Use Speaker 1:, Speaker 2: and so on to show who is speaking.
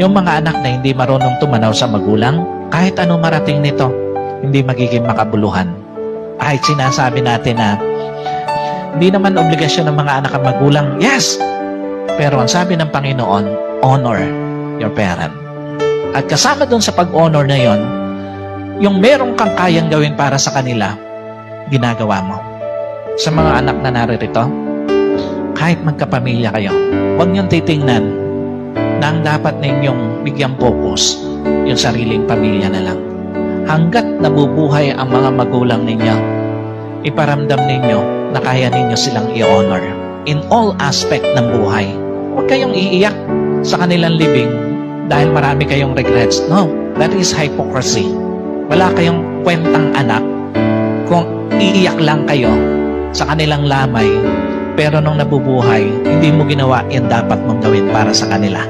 Speaker 1: Yung mga anak na hindi marunong tumanaw sa magulang, kahit ano marating nito, hindi magiging makabuluhan. Kahit sinasabi natin na hindi naman obligasyon ng mga anak ang magulang, yes! Pero ang sabi ng Panginoon, honor your parent. At kasama doon sa pag-honor na yon, yung merong kang kayang gawin para sa kanila, ginagawa mo. Sa mga anak na naririto, kahit magkapamilya kayo, huwag niyong titingnan na ang dapat ninyong bigyang focus yung sariling pamilya na lang. Hanggat nabubuhay ang mga magulang ninyo, iparamdam ninyo na kaya ninyo silang i-honor in all aspect ng buhay. Huwag kayong iiyak sa kanilang libing dahil marami kayong regrets. No, that is hypocrisy. Wala kayong kwentang anak kung iiyak lang kayo sa kanilang lamay, pero nung nabubuhay, hindi mo ginawa yung dapat mong gawin para sa kanila.